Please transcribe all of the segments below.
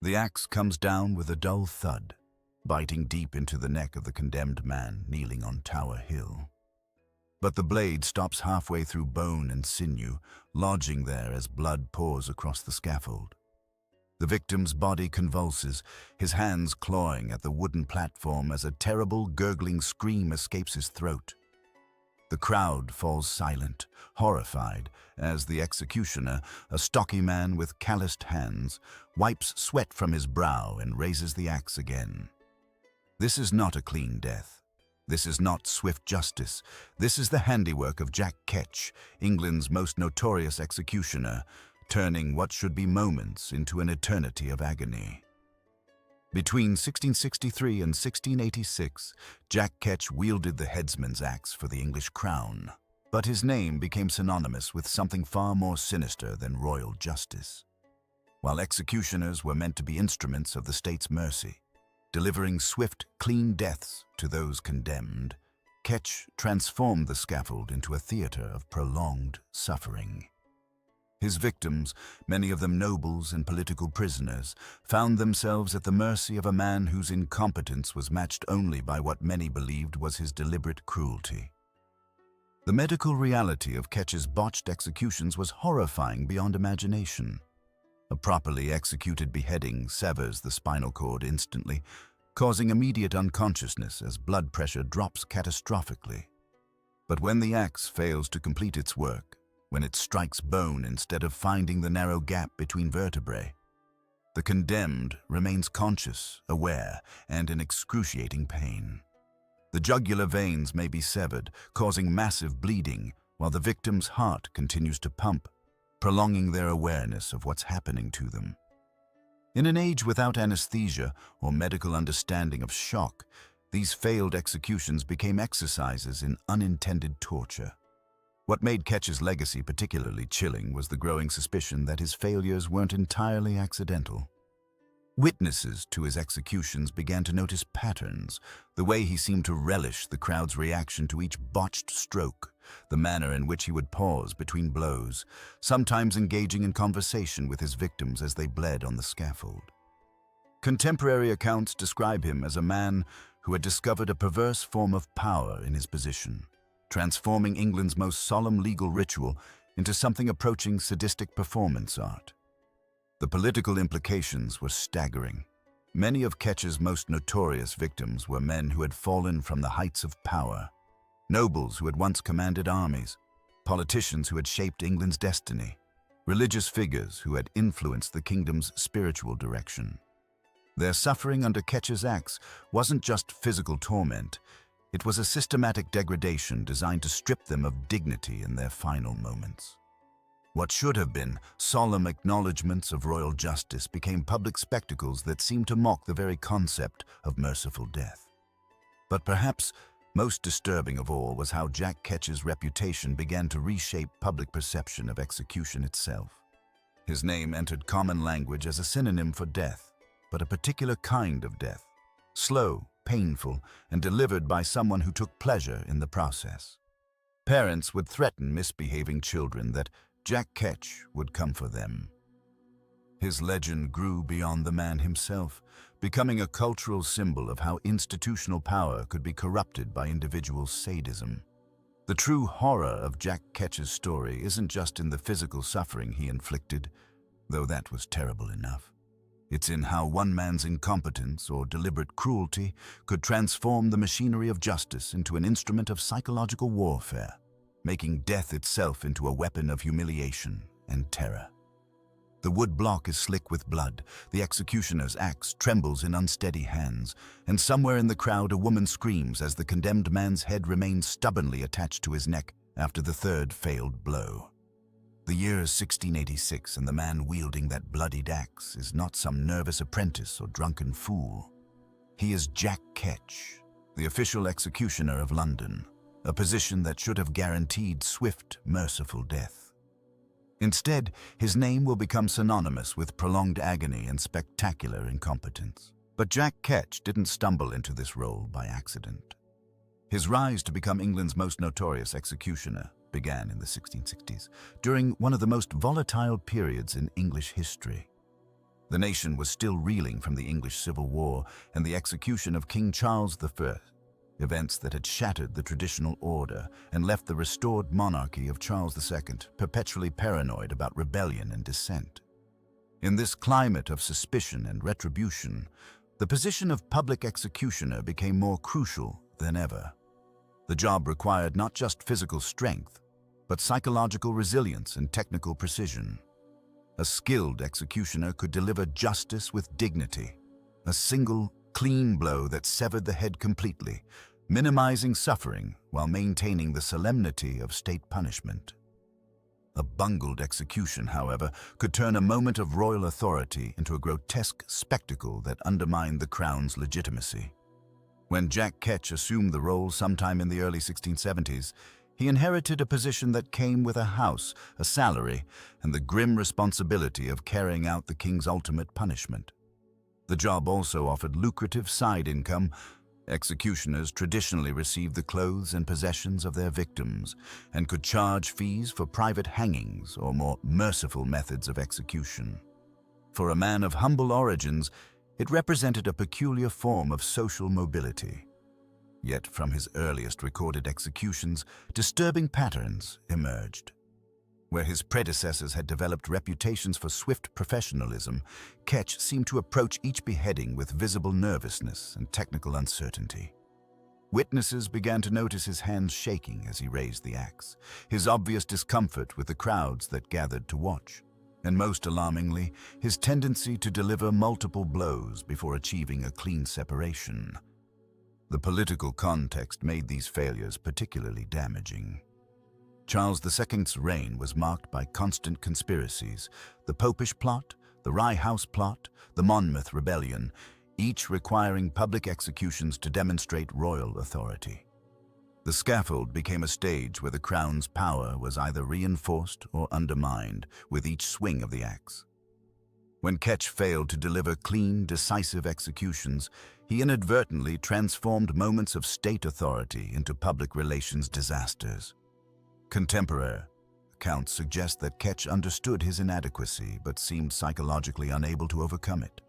The axe comes down with a dull thud, biting deep into the neck of the condemned man kneeling on Tower Hill. But the blade stops halfway through bone and sinew, lodging there as blood pours across the scaffold. The victim's body convulses, his hands clawing at the wooden platform as a terrible, gurgling scream escapes his throat. The crowd falls silent, horrified, as the executioner, a stocky man with calloused hands, wipes sweat from his brow and raises the axe again. This is not a clean death. This is not swift justice. This is the handiwork of Jack Ketch, England's most notorious executioner, turning what should be moments into an eternity of agony. Between 1663 and 1686, Jack Ketch wielded the headsman's axe for the English crown, but his name became synonymous with something far more sinister than royal justice. While executioners were meant to be instruments of the state's mercy, delivering swift, clean deaths to those condemned, Ketch transformed the scaffold into a theater of prolonged suffering. His victims, many of them nobles and political prisoners, found themselves at the mercy of a man whose incompetence was matched only by what many believed was his deliberate cruelty. The medical reality of Ketch's botched executions was horrifying beyond imagination. A properly executed beheading severs the spinal cord instantly, causing immediate unconsciousness as blood pressure drops catastrophically. But when the axe fails to complete its work, when it strikes bone instead of finding the narrow gap between vertebrae, the condemned remains conscious, aware, and in excruciating pain. The jugular veins may be severed, causing massive bleeding, while the victim's heart continues to pump, prolonging their awareness of what's happening to them. In an age without anesthesia or medical understanding of shock, these failed executions became exercises in unintended torture. What made Ketch's legacy particularly chilling was the growing suspicion that his failures weren't entirely accidental. Witnesses to his executions began to notice patterns, the way he seemed to relish the crowd's reaction to each botched stroke, the manner in which he would pause between blows, sometimes engaging in conversation with his victims as they bled on the scaffold. Contemporary accounts describe him as a man who had discovered a perverse form of power in his position, transforming England's most solemn legal ritual into something approaching sadistic performance art. The political implications were staggering. Many of Ketch's most notorious victims were men who had fallen from the heights of power, nobles who had once commanded armies, politicians who had shaped England's destiny, religious figures who had influenced the kingdom's spiritual direction. Their suffering under Ketch's axe wasn't just physical torment, it was a systematic degradation designed to strip them of dignity in their final moments. What should have been solemn acknowledgments of royal justice became public spectacles that seemed to mock the very concept of merciful death. But perhaps most disturbing of all was how Jack Ketch's reputation began to reshape public perception of execution itself. His name entered common language as a synonym for death, but a particular kind of death, slow, painful, and delivered by someone who took pleasure in the process. Parents would threaten misbehaving children that Jack Ketch would come for them. His legend grew beyond the man himself, becoming a cultural symbol of how institutional power could be corrupted by individual sadism. The true horror of Jack Ketch's story isn't just in the physical suffering he inflicted, though that was terrible enough. It's in how one man's incompetence or deliberate cruelty could transform the machinery of justice into an instrument of psychological warfare, making death itself into a weapon of humiliation and terror. The wood block is slick with blood, the executioner's axe trembles in unsteady hands, and somewhere in the crowd a woman screams as the condemned man's head remains stubbornly attached to his neck after the third failed blow. The year is 1686, and the man wielding that bloodied axe is not some nervous apprentice or drunken fool. He is Jack Ketch, the official executioner of London, a position that should have guaranteed swift, merciful death. Instead, his name will become synonymous with prolonged agony and spectacular incompetence. But Jack Ketch didn't stumble into this role by accident. His rise to become England's most notorious executioner began in the 1660s, during one of the most volatile periods in English history. The nation was still reeling from the English Civil War and the execution of King Charles I, events that had shattered the traditional order and left the restored monarchy of Charles II perpetually paranoid about rebellion and dissent. In this climate of suspicion and retribution, the position of public executioner became more crucial than ever. The job required not just physical strength, but psychological resilience and technical precision. A skilled executioner could deliver justice with dignity, a single, clean blow that severed the head completely, minimizing suffering while maintaining the solemnity of state punishment. A bungled execution, however, could turn a moment of royal authority into a grotesque spectacle that undermined the crown's legitimacy. When Jack Ketch assumed the role sometime in the early 1670s, he inherited a position that came with a house, a salary, and the grim responsibility of carrying out the king's ultimate punishment. The job also offered lucrative side income. Executioners traditionally received the clothes and possessions of their victims and could charge fees for private hangings or more merciful methods of execution. For a man of humble origins, it represented a peculiar form of social mobility. Yet from his earliest recorded executions, disturbing patterns emerged. Where his predecessors had developed reputations for swift professionalism, Ketch seemed to approach each beheading with visible nervousness and technical uncertainty. Witnesses began to notice his hands shaking as he raised the axe, his obvious discomfort with the crowds that gathered to watch, and most alarmingly, his tendency to deliver multiple blows before achieving a clean separation. The political context made these failures particularly damaging. Charles II's reign was marked by constant conspiracies, the Popish plot, the Rye House plot, the Monmouth rebellion, each requiring public executions to demonstrate royal authority. The scaffold became a stage where the crown's power was either reinforced or undermined with each swing of the axe. When Ketch failed to deliver clean, decisive executions, he inadvertently transformed moments of state authority into public relations disasters. Contemporary accounts suggest that Ketch understood his inadequacy but seemed psychologically unable to overcome it.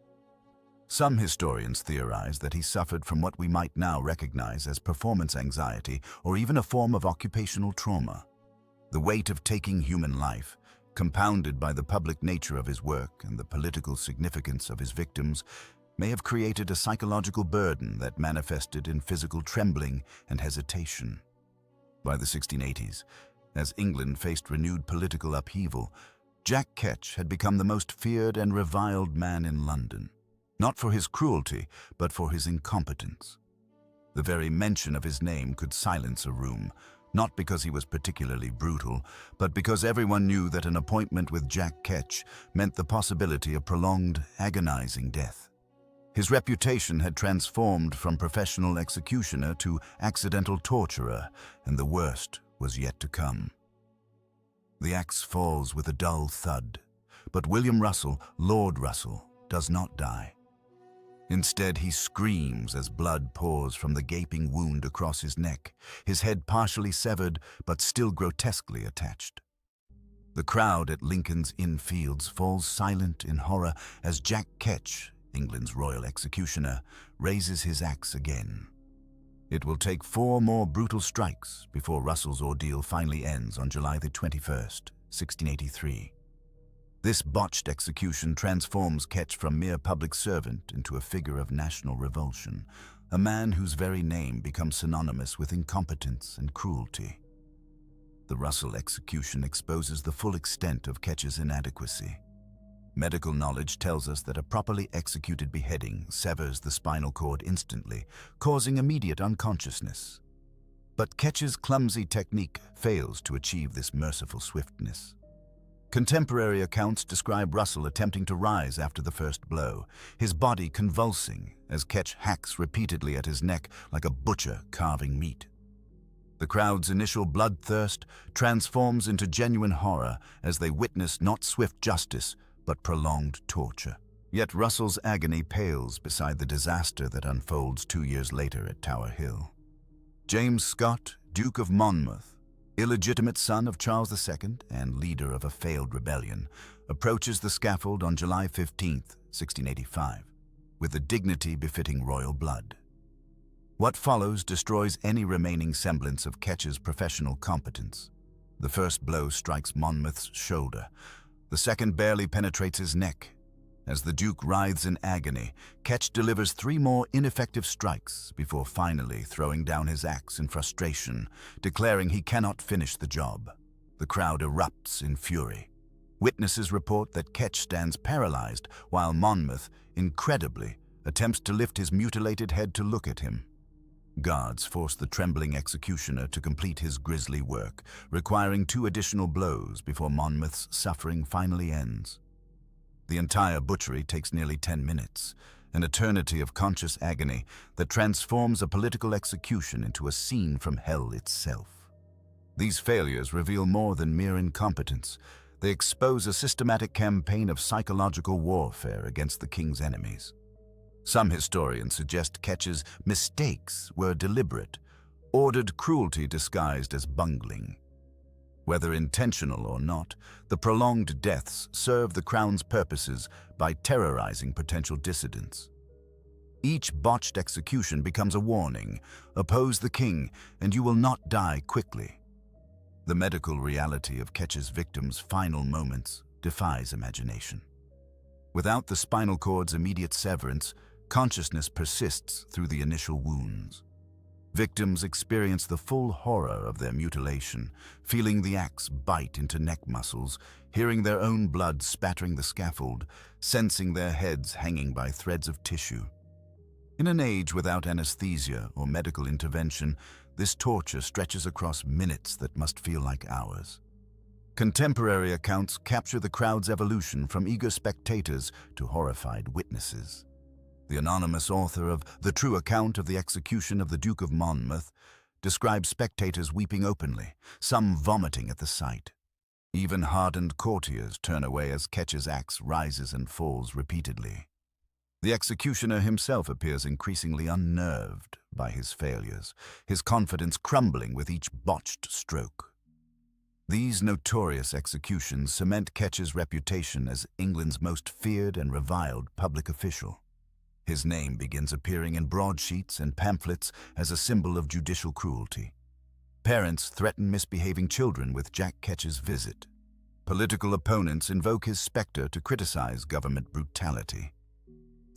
Some historians theorize that he suffered from what we might now recognize as performance anxiety or even a form of occupational trauma. The weight of taking human life, compounded by the public nature of his work and the political significance of his victims, may have created a psychological burden that manifested in physical trembling and hesitation. By the 1680s, as England faced renewed political upheaval, Jack Ketch had become the most feared and reviled man in London, not for his cruelty, but for his incompetence. The very mention of his name could silence a room, not because he was particularly brutal, but because everyone knew that an appointment with Jack Ketch meant the possibility of prolonged, agonizing death. His reputation had transformed from professional executioner to accidental torturer, and the worst was yet to come. The axe falls with a dull thud, but William Russell, Lord Russell, does not die. Instead, he screams as blood pours from the gaping wound across his neck, his head partially severed but still grotesquely attached. The crowd at Lincoln's Inn Fields falls silent in horror as Jack Ketch, England's royal executioner, raises his axe again. It will take 4 more brutal strikes before Russell's ordeal finally ends on July the 21st, 1683. This botched execution transforms Ketch from mere public servant into a figure of national revulsion, a man whose very name becomes synonymous with incompetence and cruelty. The Russell execution exposes the full extent of Ketch's inadequacy. Medical knowledge tells us that a properly executed beheading severs the spinal cord instantly, causing immediate unconsciousness. But Ketch's clumsy technique fails to achieve this merciful swiftness. Contemporary accounts describe Russell attempting to rise after the first blow, his body convulsing as Ketch hacks repeatedly at his neck like a butcher carving meat. The crowd's initial bloodthirst transforms into genuine horror as they witness not swift justice, but prolonged torture. Yet Russell's agony pales beside the disaster that unfolds 2 years later at Tower Hill. James Scott, Duke of Monmouth, illegitimate son of Charles II and leader of a failed rebellion, approaches the scaffold on July 15, 1685, with the dignity befitting royal blood. What follows destroys any remaining semblance of Ketch's professional competence. The first blow strikes Monmouth's shoulder. The second barely penetrates his neck. As the Duke writhes in agony, Ketch delivers 3 more ineffective strikes before finally throwing down his axe in frustration, declaring he cannot finish the job. The crowd erupts in fury. Witnesses report that Ketch stands paralyzed while Monmouth, incredibly, attempts to lift his mutilated head to look at him. Guards force the trembling executioner to complete his grisly work, requiring 2 additional blows before Monmouth's suffering finally ends. The entire butchery takes nearly 10 minutes, an eternity of conscious agony that transforms a political execution into a scene from hell itself. These failures reveal more than mere incompetence. They expose a systematic campaign of psychological warfare against the king's enemies. Some historians suggest Ketch's mistakes were deliberate, ordered cruelty disguised as bungling. Whether intentional or not, the prolonged deaths serve the Crown's purposes by terrorizing potential dissidents. Each botched execution becomes a warning: oppose the king, and you will not die quickly. The medical reality of Ketch's victims' final moments defies imagination. Without the spinal cord's immediate severance, consciousness persists through the initial wounds. Victims experience the full horror of their mutilation, feeling the axe bite into neck muscles, hearing their own blood spattering the scaffold, sensing their heads hanging by threads of tissue. In an age without anesthesia or medical intervention, this torture stretches across minutes that must feel like hours. Contemporary accounts capture the crowd's evolution from eager spectators to horrified witnesses. The anonymous author of The True Account of the Execution of the Duke of Monmouth describes spectators weeping openly, some vomiting at the sight. Even hardened courtiers turn away as Ketch's axe rises and falls repeatedly. The executioner himself appears increasingly unnerved by his failures, his confidence crumbling with each botched stroke. These notorious executions cement Ketch's reputation as England's most feared and reviled public official. His name begins appearing in broadsheets and pamphlets as a symbol of judicial cruelty. Parents threaten misbehaving children with Jack Ketch's visit. Political opponents invoke his specter to criticize government brutality.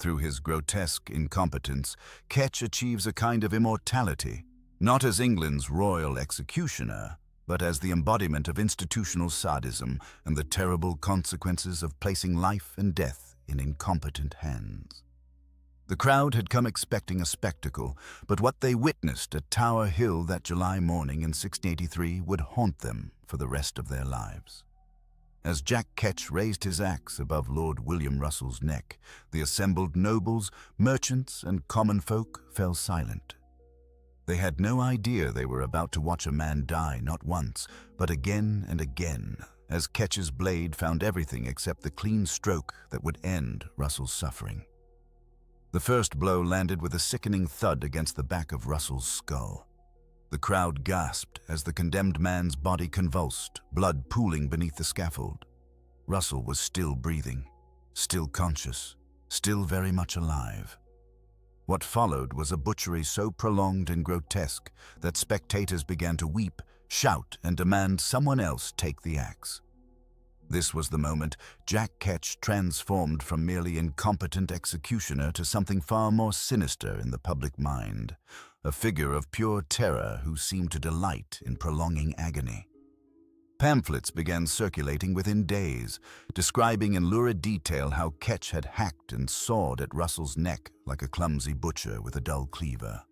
Through his grotesque incompetence, Ketch achieves a kind of immortality, not as England's royal executioner, but as the embodiment of institutional sadism and the terrible consequences of placing life and death in incompetent hands. The crowd had come expecting a spectacle, but what they witnessed at Tower Hill that July morning in 1683 would haunt them for the rest of their lives. As Jack Ketch raised his axe above Lord William Russell's neck, the assembled nobles, merchants, and common folk fell silent. They had no idea they were about to watch a man die not once, but again and again, as Ketch's blade found everything except the clean stroke that would end Russell's suffering. The first blow landed with a sickening thud against the back of Russell's skull. The crowd gasped as the condemned man's body convulsed, blood pooling beneath the scaffold. Russell was still breathing, still conscious, still very much alive. What followed was a butchery so prolonged and grotesque that spectators began to weep, shout, and demand someone else take the axe. This was the moment Jack Ketch transformed from merely incompetent executioner to something far more sinister in the public mind, a figure of pure terror who seemed to delight in prolonging agony. Pamphlets began circulating within days, describing in lurid detail how Ketch had hacked and sawed at Russell's neck like a clumsy butcher with a dull cleaver.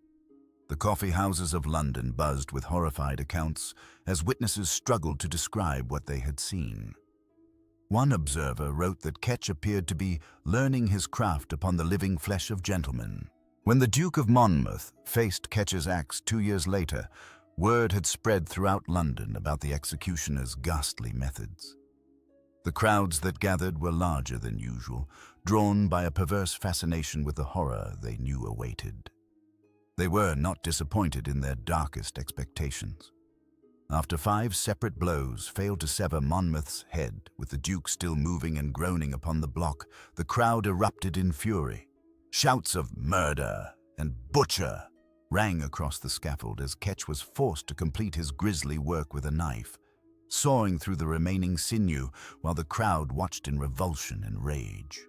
The coffee houses of London buzzed with horrified accounts as witnesses struggled to describe what they had seen. One observer wrote that Ketch appeared to be learning his craft upon the living flesh of gentlemen. When the Duke of Monmouth faced Ketch's axe 2 years later, word had spread throughout London about the executioner's ghastly methods. The crowds that gathered were larger than usual, drawn by a perverse fascination with the horror they knew awaited. They were not disappointed in their darkest expectations. After 5 separate blows failed to sever Monmouth's head, with the Duke still moving and groaning upon the block, the crowd erupted in fury. Shouts of "Murder" and "Butcher" rang across the scaffold as Ketch was forced to complete his grisly work with a knife, sawing through the remaining sinew while the crowd watched in revulsion and rage.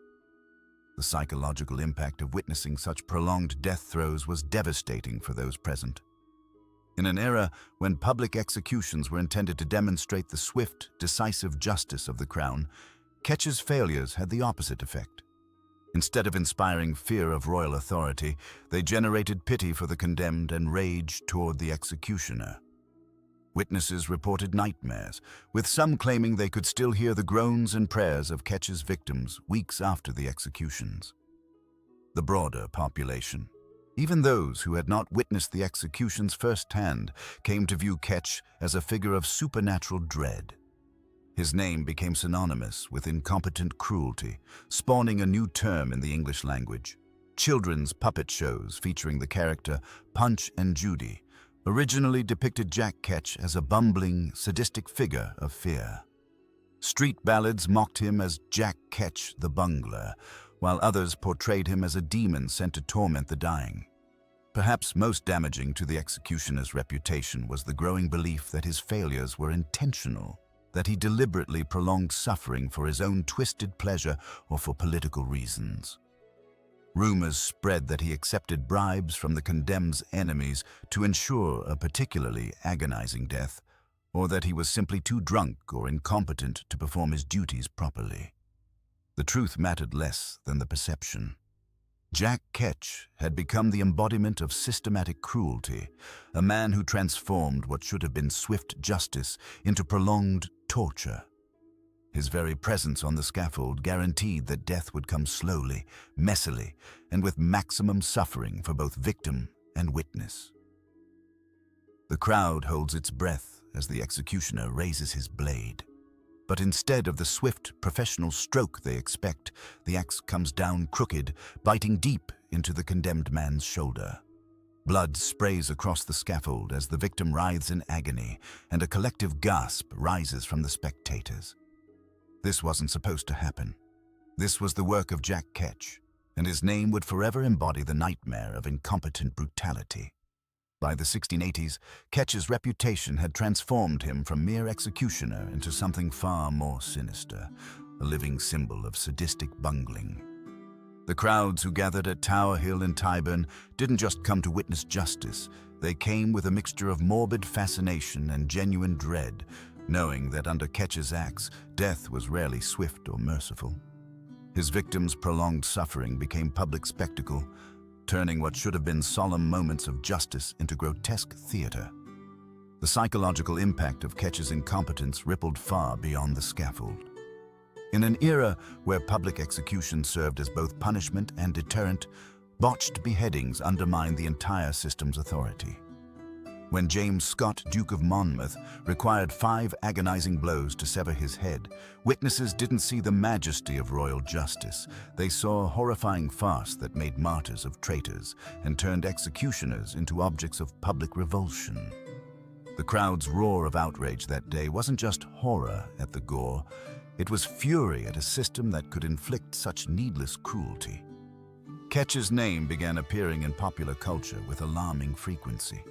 The psychological impact of witnessing such prolonged death throes was devastating for those present. In an era when public executions were intended to demonstrate the swift, decisive justice of the crown, Ketch's failures had the opposite effect. Instead of inspiring fear of royal authority, they generated pity for the condemned and rage toward the executioner. Witnesses reported nightmares, with some claiming they could still hear the groans and prayers of Ketch's victims weeks after the executions. The broader population, even those who had not witnessed the executions firsthand, came to view Ketch as a figure of supernatural dread. His name became synonymous with incompetent cruelty, spawning a new term in the English language. Children's puppet shows featuring the character Punch and Judy originally depicted Jack Ketch as a bumbling, sadistic figure of fear. Street ballads mocked him as Jack Ketch the Bungler, while others portrayed him as a demon sent to torment the dying. Perhaps most damaging to the executioner's reputation was the growing belief that his failures were intentional, that he deliberately prolonged suffering for his own twisted pleasure or for political reasons. Rumors spread that he accepted bribes from the condemned's enemies to ensure a particularly agonizing death, or that he was simply too drunk or incompetent to perform his duties properly. The truth mattered less than the perception. Jack Ketch had become the embodiment of systematic cruelty, a man who transformed what should have been swift justice into prolonged torture. His very presence on the scaffold guaranteed that death would come slowly, messily, and with maximum suffering for both victim and witness. The crowd holds its breath as the executioner raises his blade. But instead of the swift, professional stroke they expect, the axe comes down crooked, biting deep into the condemned man's shoulder. Blood sprays across the scaffold as the victim writhes in agony, and a collective gasp rises from the spectators. This wasn't supposed to happen. This was the work of Jack Ketch, and his name would forever embody the nightmare of incompetent brutality. By the 1680s, Ketch's reputation had transformed him from mere executioner into something far more sinister, a living symbol of sadistic bungling. The crowds who gathered at Tower Hill in Tyburn didn't just come to witness justice, they came with a mixture of morbid fascination and genuine dread, knowing that under Ketch's axe, death was rarely swift or merciful. His victims' prolonged suffering became public spectacle, turning what should have been solemn moments of justice into grotesque theater. The psychological impact of Ketch's incompetence rippled far beyond the scaffold. In an era where public execution served as both punishment and deterrent, botched beheadings undermined the entire system's authority. When James Scott, Duke of Monmouth, required 5 agonizing blows to sever his head, witnesses didn't see the majesty of royal justice. They saw a horrifying farce that made martyrs of traitors and turned executioners into objects of public revulsion. The crowd's roar of outrage that day wasn't just horror at the gore, it was fury at a system that could inflict such needless cruelty. Ketch's name began appearing in popular culture with alarming frequency.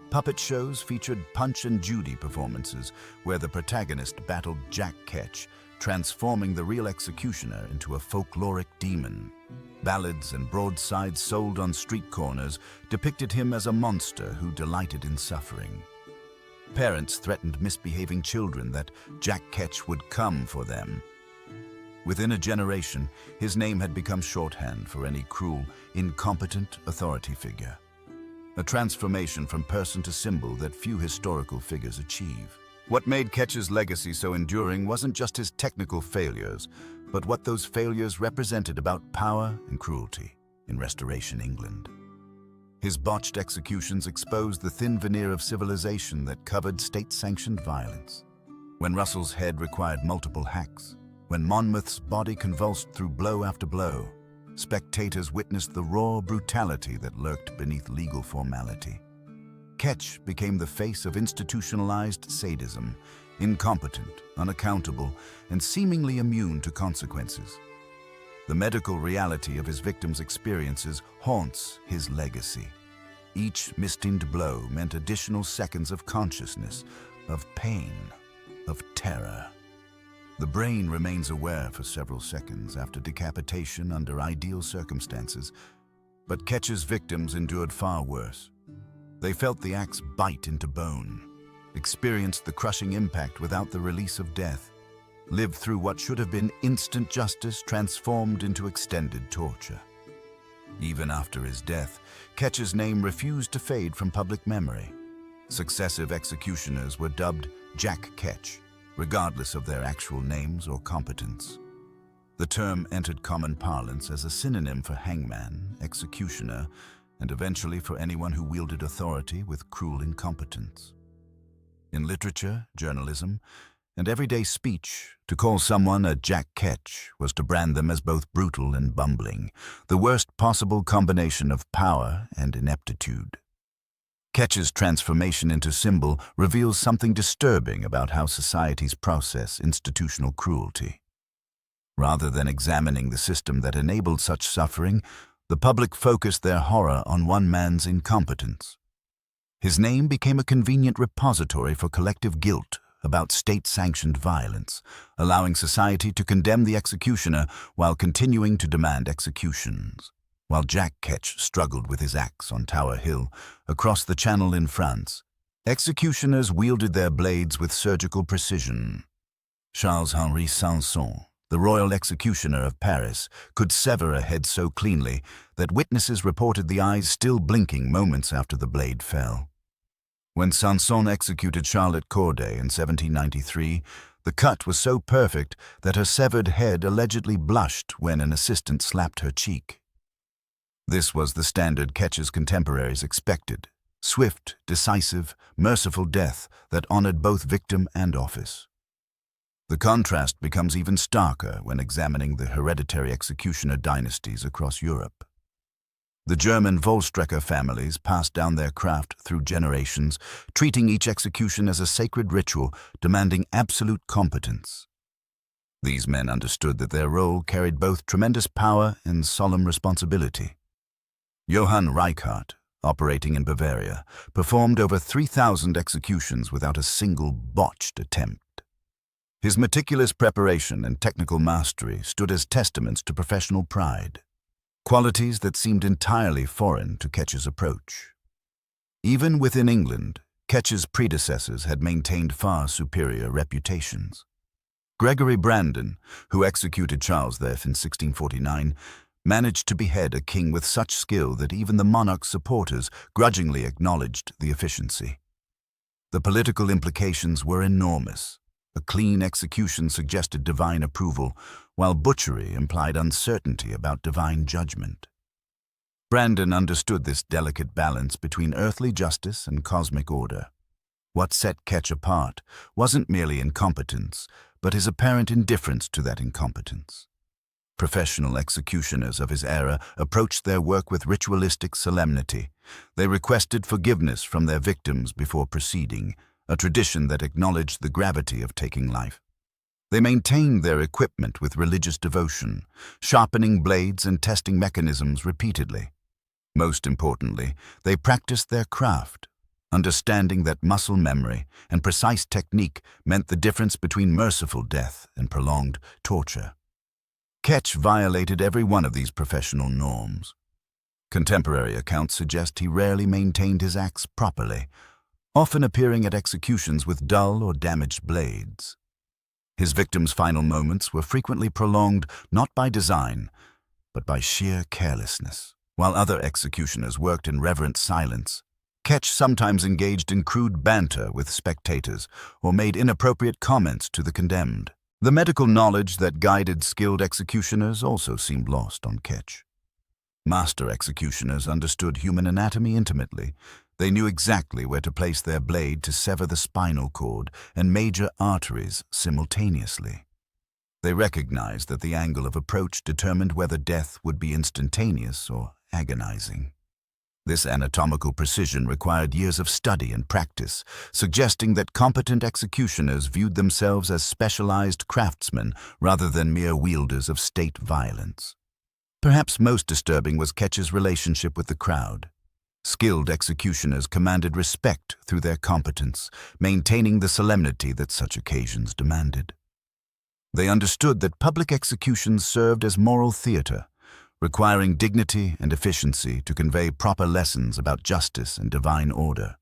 Puppet shows featured Punch and Judy performances where the protagonist battled Jack Ketch, transforming the real executioner into a folkloric demon. Ballads and broadsides sold on street corners depicted him as a monster who delighted in suffering. Parents threatened misbehaving children that Jack Ketch would come for them. Within a generation, his name had become shorthand for any cruel, incompetent authority figure. A transformation from person to symbol that few historical figures achieve. What made Ketch's legacy so enduring wasn't just his technical failures, but what those failures represented about power and cruelty in Restoration England. His botched executions exposed the thin veneer of civilization that covered state-sanctioned violence. When Russell's head required multiple hacks, when Monmouth's body convulsed through blow after blow, spectators witnessed the raw brutality that lurked beneath legal formality. Ketch became the face of institutionalized sadism, incompetent, unaccountable, and seemingly immune to consequences. The medical reality of his victims' experiences haunts his legacy. Each misdeemed blow meant additional seconds of consciousness, of pain, of terror. The brain remains aware for several seconds after decapitation under ideal circumstances, but Ketch's victims endured far worse. They felt the axe bite into bone, experienced the crushing impact without the release of death, lived through what should have been instant justice transformed into extended torture. Even after his death, Ketch's name refused to fade from public memory. Successive executioners were dubbed Jack Ketch, regardless of their actual names or competence. The term entered common parlance as a synonym for hangman, executioner, and eventually for anyone who wielded authority with cruel incompetence. In literature, journalism, and everyday speech, to call someone a Jack Ketch was to brand them as both brutal and bumbling, the worst possible combination of power and ineptitude. Ketch's transformation into symbol reveals something disturbing about how societies process institutional cruelty. Rather than examining the system that enabled such suffering, the public focused their horror on one man's incompetence. His name became a convenient repository for collective guilt about state-sanctioned violence, allowing society to condemn the executioner while continuing to demand executions. While Jack Ketch struggled with his axe on Tower Hill, across the Channel in France, executioners wielded their blades with surgical precision. Charles-Henri Sanson, the royal executioner of Paris, could sever a head so cleanly that witnesses reported the eyes still blinking moments after the blade fell. When Sanson executed Charlotte Corday in 1793, the cut was so perfect that her severed head allegedly blushed when an assistant slapped her cheek. This was the standard Ketch's contemporaries expected: swift, decisive, merciful death that honored both victim and office. The contrast becomes even starker when examining the hereditary executioner dynasties across Europe. The German Vollstrecker families passed down their craft through generations, treating each execution as a sacred ritual, demanding absolute competence. These men understood that their role carried both tremendous power and solemn responsibility. Johann Reichardt, operating in Bavaria, performed over 3,000 executions without a single botched attempt. His meticulous preparation and technical mastery stood as testaments to professional pride, qualities that seemed entirely foreign to Ketch's approach. Even within England, Ketch's predecessors had maintained far superior reputations. Gregory Brandon, who executed Charles V in 1649, managed to behead a king with such skill that even the monarch's supporters grudgingly acknowledged the efficiency. The political implications were enormous. A clean execution suggested divine approval, while butchery implied uncertainty about divine judgment. Brandon understood this delicate balance between earthly justice and cosmic order. What set Ketch apart wasn't merely incompetence, but his apparent indifference to that incompetence. Professional executioners of his era approached their work with ritualistic solemnity. They requested forgiveness from their victims before proceeding, a tradition that acknowledged the gravity of taking life. They maintained their equipment with religious devotion, sharpening blades and testing mechanisms repeatedly. Most importantly, they practiced their craft, understanding that muscle memory and precise technique meant the difference between merciful death and prolonged torture. Ketch violated every one of these professional norms. Contemporary accounts suggest he rarely maintained his axe properly, often appearing at executions with dull or damaged blades. His victims' final moments were frequently prolonged not by design, but by sheer carelessness. While other executioners worked in reverent silence, Ketch sometimes engaged in crude banter with spectators or made inappropriate comments to the condemned. The medical knowledge that guided skilled executioners also seemed lost on Ketch. Master executioners understood human anatomy intimately. They knew exactly where to place their blade to sever the spinal cord and major arteries simultaneously. They recognized that the angle of approach determined whether death would be instantaneous or agonizing. This anatomical precision required years of study and practice, suggesting that competent executioners viewed themselves as specialized craftsmen rather than mere wielders of state violence. Perhaps most disturbing was Ketch's relationship with the crowd. Skilled executioners commanded respect through their competence, maintaining the solemnity that such occasions demanded. They understood that public executions served as moral theater, requiring dignity and efficiency to convey proper lessons about justice and divine order.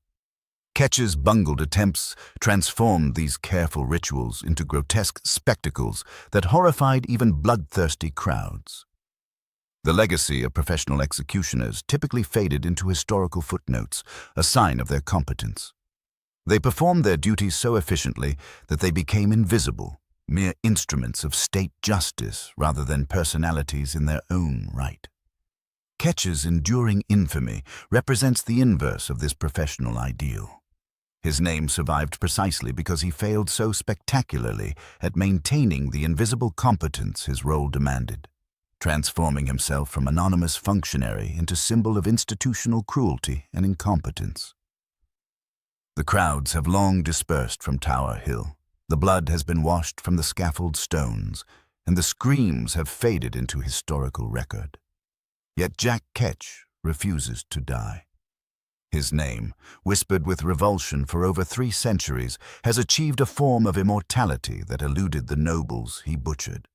Ketch's bungled attempts transformed these careful rituals into grotesque spectacles that horrified even bloodthirsty crowds. The legacy of professional executioners typically faded into historical footnotes, a sign of their competence. They performed their duties so efficiently that they became invisible, mere instruments of state justice rather than personalities in their own right. Ketch's enduring infamy represents the inverse of this professional ideal. His name survived precisely because he failed so spectacularly at maintaining the invisible competence his role demanded, transforming himself from anonymous functionary into symbol of institutional cruelty and incompetence. The crowds have long dispersed from Tower Hill. The blood has been washed from the scaffold stones, and the screams have faded into historical record. Yet Jack Ketch refuses to die. His name, whispered with revulsion for over 3 centuries, has achieved a form of immortality that eluded the nobles he butchered.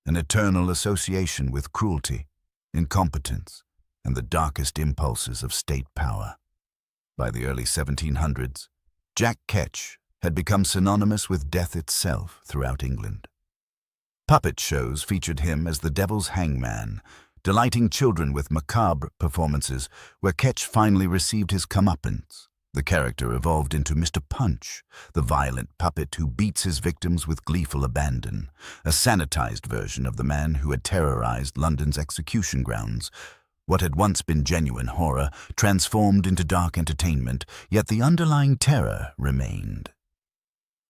An eternal association with cruelty, incompetence, and the darkest impulses of state power. By the early 1700s, Jack Ketch had become synonymous with death itself throughout England. Puppet shows featured him as the devil's hangman, delighting children with macabre performances where Ketch finally received his comeuppance. The character evolved into Mr. Punch, the violent puppet who beats his victims with gleeful abandon, a sanitized version of the man who had terrorized London's execution grounds. What had once been genuine horror transformed into dark entertainment, yet the underlying terror remained.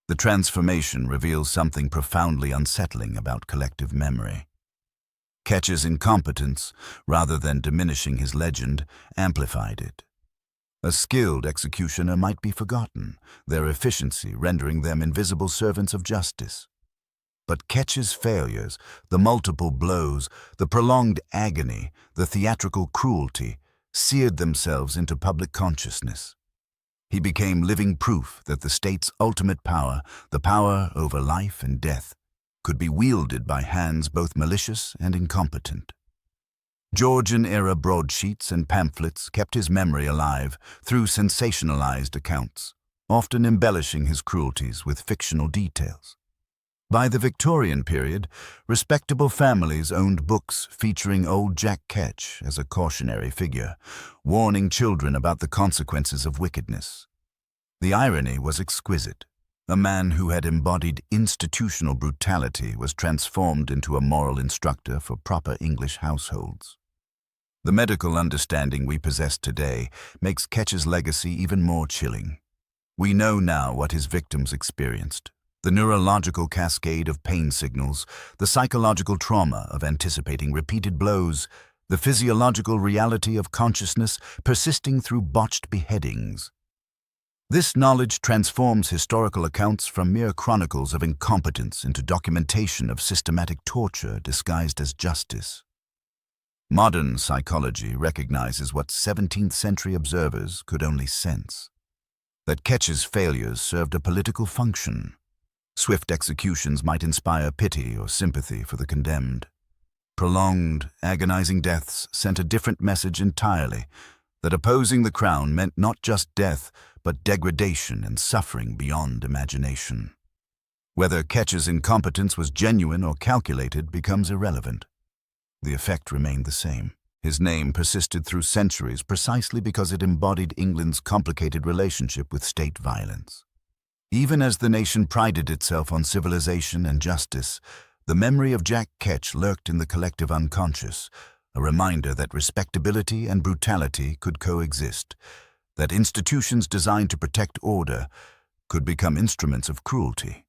The transformation reveals something profoundly unsettling about collective memory. Ketch's incompetence, rather than diminishing his legend, amplified it. A skilled executioner might be forgotten, their efficiency rendering them invisible servants of justice. But Ketch's failures, the multiple blows, the prolonged agony, the theatrical cruelty, seared themselves into public consciousness. He became living proof that the state's ultimate power, the power over life and death, could be wielded by hands both malicious and incompetent. Georgian-era broadsheets and pamphlets kept his memory alive through sensationalized accounts, often embellishing his cruelties with fictional details. By the Victorian period, respectable families owned books featuring old Jack Ketch as a cautionary figure, warning children about the consequences of wickedness. The irony was exquisite. A man who had embodied institutional brutality was transformed into a moral instructor for proper English households. The medical understanding we possess today makes Ketch's legacy even more chilling. We know now what his victims experienced: the neurological cascade of pain signals, the psychological trauma of anticipating repeated blows, the physiological reality of consciousness persisting through botched beheadings. This knowledge transforms historical accounts from mere chronicles of incompetence into documentation of systematic torture disguised as justice. Modern psychology recognizes what 17th-century observers could only sense: that Ketch's failures served a political function. Swift executions might inspire pity or sympathy for the condemned. Prolonged, agonizing deaths sent a different message entirely: that opposing the crown meant not just death, but degradation and suffering beyond imagination. Whether Ketch's incompetence was genuine or calculated becomes irrelevant. The effect remained the same. His name persisted through centuries precisely because it embodied England's complicated relationship with state violence. Even as the nation prided itself on civilization and justice, the memory of Jack Ketch lurked in the collective unconscious, a reminder that respectability and brutality could coexist, that institutions designed to protect order could become instruments of cruelty.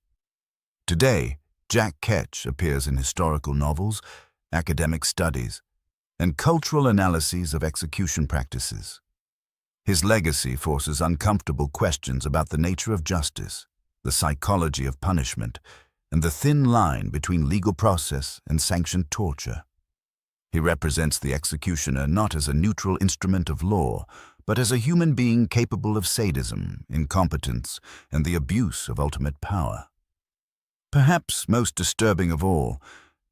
Today, Jack Ketch appears in historical novels, academic studies, and cultural analyses of execution practices. His legacy forces uncomfortable questions about the nature of justice, the psychology of punishment, and the thin line between legal process and sanctioned torture. He represents the executioner not as a neutral instrument of law, but as a human being capable of sadism, incompetence, and the abuse of ultimate power. Perhaps most disturbing of all,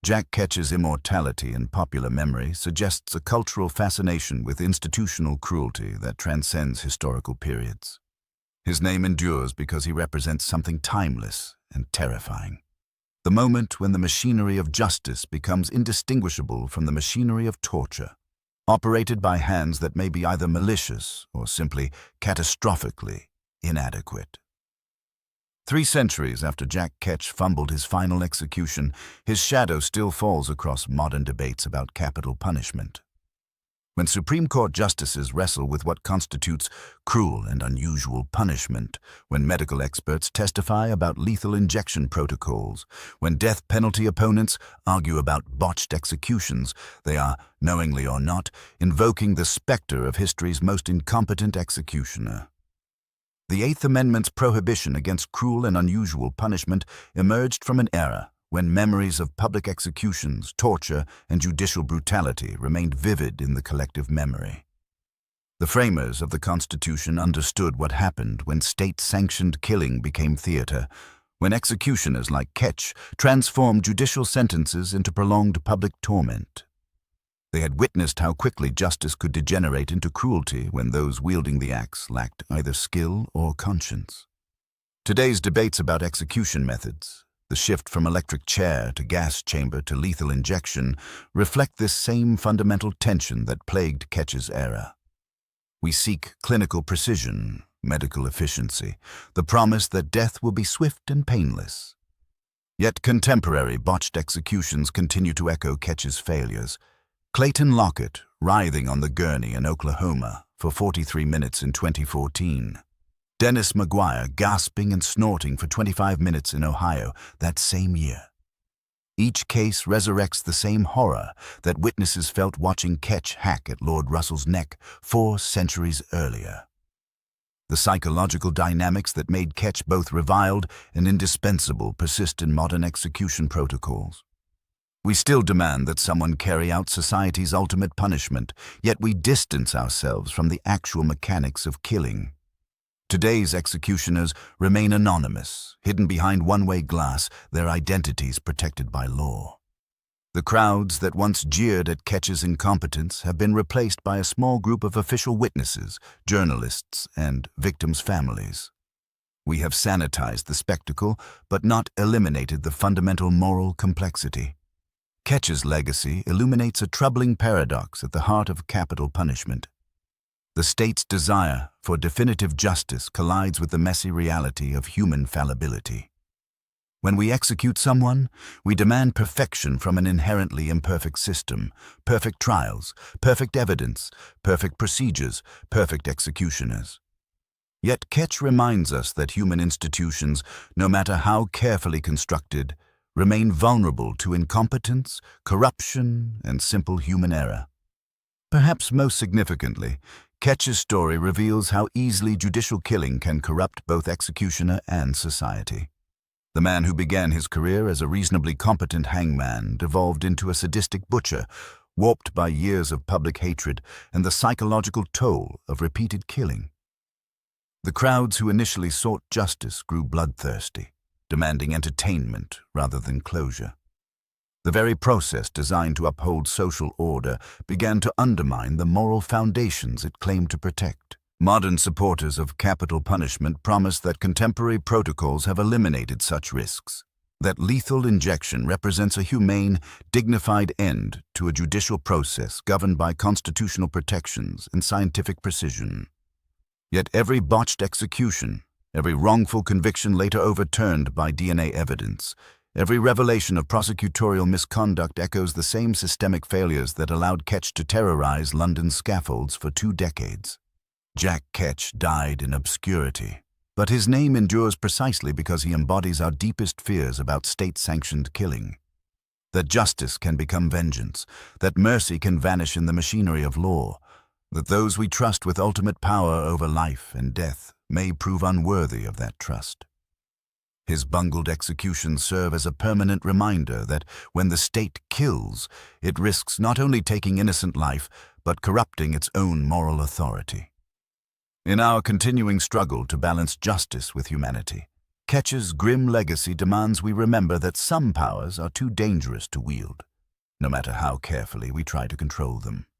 Jack Ketch's immortality in popular memory suggests a cultural fascination with institutional cruelty that transcends historical periods. His name endures because he represents something timeless and terrifying. The moment when the machinery of justice becomes indistinguishable from the machinery of torture, operated by hands that may be either malicious or simply catastrophically inadequate. 3 centuries after Jack Ketch fumbled his final execution, his shadow still falls across modern debates about capital punishment. When Supreme Court justices wrestle with what constitutes cruel and unusual punishment, when medical experts testify about lethal injection protocols, when death penalty opponents argue about botched executions, they are, knowingly or not, invoking the specter of history's most incompetent executioner. The Eighth Amendment's prohibition against cruel and unusual punishment emerged from an era when memories of public executions, torture, and judicial brutality remained vivid in the collective memory. The framers of the Constitution understood what happened when state-sanctioned killing became theater, when executioners like Ketch transformed judicial sentences into prolonged public torment. They had witnessed how quickly justice could degenerate into cruelty when those wielding the axe lacked either skill or conscience. Today's debates about execution methods, the shift from electric chair to gas chamber to lethal injection, reflect this same fundamental tension that plagued Ketch's era. We seek clinical precision, medical efficiency, the promise that death will be swift and painless. Yet contemporary botched executions continue to echo Ketch's failures. Clayton Lockett, writhing on the gurney in Oklahoma for 43 minutes in 2014. Dennis McGuire gasping and snorting for 25 minutes in Ohio that same year. Each case resurrects the same horror that witnesses felt watching Ketch hack at Lord Russell's neck 4 centuries earlier. The psychological dynamics that made Ketch both reviled and indispensable persist in modern execution protocols. We still demand that someone carry out society's ultimate punishment, yet we distance ourselves from the actual mechanics of killing. Today's executioners remain anonymous, hidden behind one-way glass, their identities protected by law. The crowds that once jeered at Ketch's incompetence have been replaced by a small group of official witnesses, journalists, and victims' families. We have sanitized the spectacle, but not eliminated the fundamental moral complexity. Ketch's legacy illuminates a troubling paradox at the heart of capital punishment. The state's desire for definitive justice collides with the messy reality of human fallibility. When we execute someone, we demand perfection from an inherently imperfect system, perfect trials, perfect evidence, perfect procedures, perfect executioners. Yet Ketch reminds us that human institutions, no matter how carefully constructed, remain vulnerable to incompetence, corruption, and simple human error. Perhaps most significantly, Ketch's story reveals how easily judicial killing can corrupt both executioner and society. The man who began his career as a reasonably competent hangman devolved into a sadistic butcher, warped by years of public hatred and the psychological toll of repeated killing. The crowds who initially sought justice grew bloodthirsty, demanding entertainment rather than closure. The very process designed to uphold social order began to undermine the moral foundations it claimed to protect. Modern supporters of capital punishment promise that contemporary protocols have eliminated such risks, that lethal injection represents a humane, dignified end to a judicial process governed by constitutional protections and scientific precision. Yet every botched execution, every wrongful conviction later overturned by DNA evidence, every revelation of prosecutorial misconduct echoes the same systemic failures that allowed Ketch to terrorize London's scaffolds for 2 decades. Jack Ketch died in obscurity, but his name endures precisely because he embodies our deepest fears about state-sanctioned killing. that justice can become vengeance, that mercy can vanish in the machinery of law, that those we trust with ultimate power over life and death may prove unworthy of that trust. His bungled executions serve as a permanent reminder that when the state kills, it risks not only taking innocent life, but corrupting its own moral authority. In our continuing struggle to balance justice with humanity, Ketch's grim legacy demands we remember that some powers are too dangerous to wield, no matter how carefully we try to control them.